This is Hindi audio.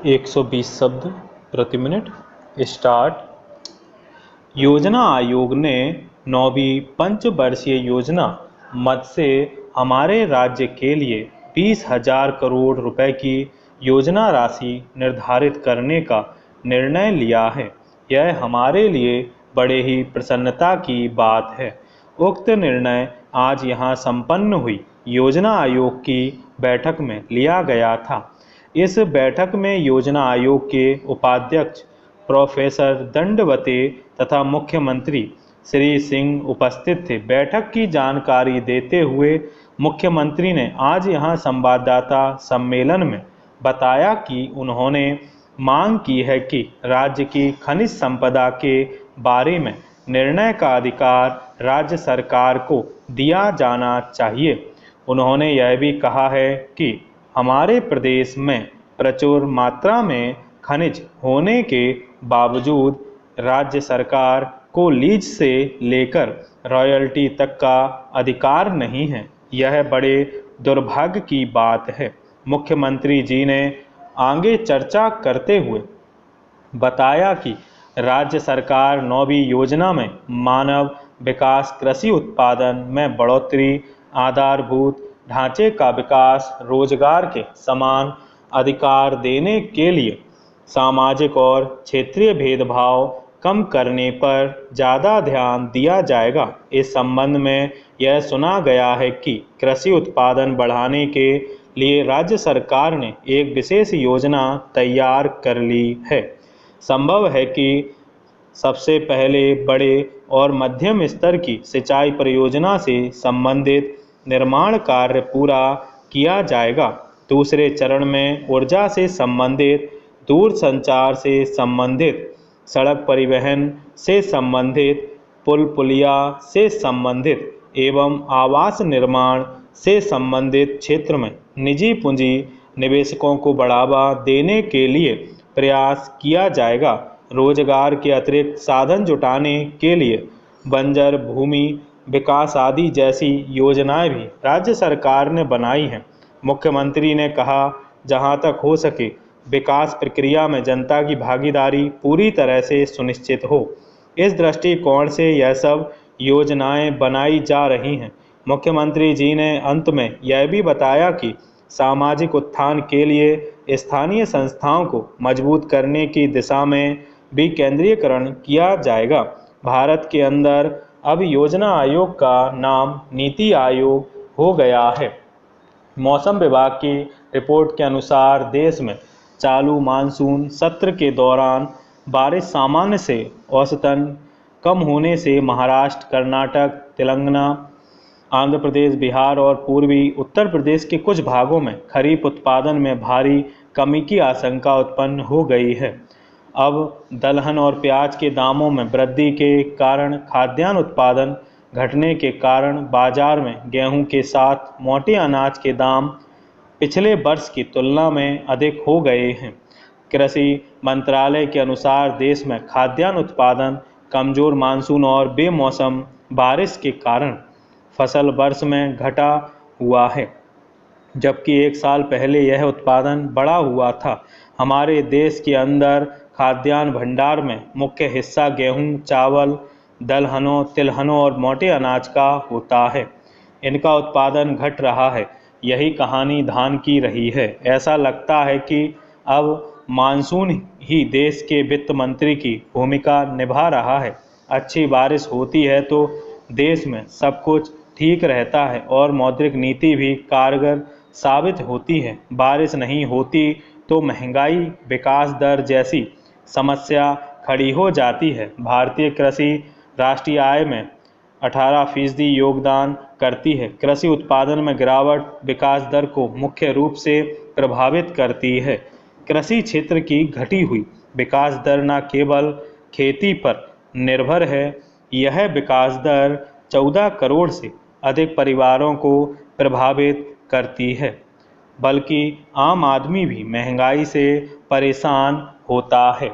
120 शब्द प्रति मिनट। स्टार्ट। योजना आयोग ने 9वीं पंचवर्षीय योजना मद से हमारे राज्य के लिए 20,000 करोड़ रुपए की योजना राशि निर्धारित करने का निर्णय लिया है। यह हमारे लिए बड़े ही प्रसन्नता की बात है। उक्त निर्णय आज यहाँ संपन्न हुई योजना आयोग की बैठक में लिया गया था। इस बैठक में योजना आयोग के उपाध्यक्ष प्रोफेसर दंडवते तथा मुख्यमंत्री श्री सिंह उपस्थित थे। बैठक की जानकारी देते हुए मुख्यमंत्री ने आज यहाँ संवाददाता सम्मेलन में बताया कि उन्होंने मांग की है कि राज्य की खनिज संपदा के बारे में निर्णय का अधिकार राज्य सरकार को दिया जाना चाहिए। उन्होंने यह भी कहा है कि हमारे प्रदेश में प्रचुर मात्रा में खनिज होने के बावजूद राज्य सरकार को लीज से लेकर रॉयल्टी तक का अधिकार नहीं है। यह बड़े दुर्भाग्य की बात है। मुख्यमंत्री जी ने आगे चर्चा करते हुए बताया कि राज्य सरकार 9वीं योजना में मानव विकास, कृषि उत्पादन में बढ़ोतरी, आधारभूत ढांचे का विकास, रोजगार के समान अधिकार देने के लिए सामाजिक और क्षेत्रीय भेदभाव कम करने पर ज़्यादा ध्यान दिया जाएगा। इस संबंध में यह सुना गया है कि कृषि उत्पादन बढ़ाने के लिए राज्य सरकार ने एक विशेष योजना तैयार कर ली है। संभव है कि सबसे पहले बड़े और मध्यम स्तर की सिंचाई परियोजना से संबंधित निर्माण कार्य पूरा किया जाएगा। दूसरे चरण में ऊर्जा से संबंधित, दूरसंचार से संबंधित, सड़क परिवहन से संबंधित, पुल पुलिया से संबंधित एवं आवास निर्माण से संबंधित क्षेत्र में निजी पूंजी निवेशकों को बढ़ावा देने के लिए प्रयास किया जाएगा। रोजगार के अतिरिक्त साधन जुटाने के लिए बंजर भूमि विकास आदि जैसी योजनाएं भी राज्य सरकार ने बनाई हैं। मुख्यमंत्री ने कहा, जहां तक हो सके विकास प्रक्रिया में जनता की भागीदारी पूरी तरह से सुनिश्चित हो। इस दृष्टिकोण से यह सब योजनाएं बनाई जा रही हैं। मुख्यमंत्री जी ने अंत में यह भी बताया कि सामाजिक उत्थान के लिए स्थानीय संस्थाओं को मजबूत करने की दिशा में भी केंद्रीयकरण किया जाएगा। भारत के अंदर अब योजना आयोग का नाम नीति आयोग हो गया है। मौसम विभाग की रिपोर्ट के अनुसार देश में चालू मानसून सत्र के दौरान बारिश सामान्य से औसतन कम होने से महाराष्ट्र, कर्नाटक, तेलंगाना, आंध्र प्रदेश, बिहार और पूर्वी उत्तर प्रदेश के कुछ भागों में खरीफ उत्पादन में भारी कमी की आशंका उत्पन्न हो गई है। अब दलहन और प्याज के दामों में वृद्धि के कारण, खाद्यान्न उत्पादन घटने के कारण बाजार में गेहूं के साथ मोटे अनाज के दाम पिछले वर्ष की तुलना में अधिक हो गए हैं। कृषि मंत्रालय के अनुसार देश में खाद्यान्न उत्पादन कमजोर मानसून और बेमौसम बारिश के कारण फसल वर्ष में घटा हुआ है, जबकि एक साल पहले यह उत्पादन बढ़ा हुआ था। हमारे देश के अंदर खाद्यान्न भंडार में मुख्य हिस्सा गेहूं, चावल, दलहनों, तिलहनों और मोटे अनाज का होता है। इनका उत्पादन घट रहा है। यही कहानी धान की रही है। ऐसा लगता है कि अब मानसून ही देश के वित्त मंत्री की भूमिका निभा रहा है। अच्छी बारिश होती है तो देश में सब कुछ ठीक रहता है और मौद्रिक नीति भी कारगर साबित होती है। बारिश नहीं होती तो महंगाई, विकास दर जैसी समस्या खड़ी हो जाती है। भारतीय कृषि राष्ट्रीय आय में 18% योगदान करती है। कृषि उत्पादन में गिरावट विकास दर को मुख्य रूप से प्रभावित करती है। कृषि क्षेत्र की घटी हुई विकास दर न केवल खेती पर निर्भर है, यह विकास दर 14 करोड़ से अधिक परिवारों को प्रभावित करती है, बल्कि आम आदमी भी महंगाई से परेशान होता है।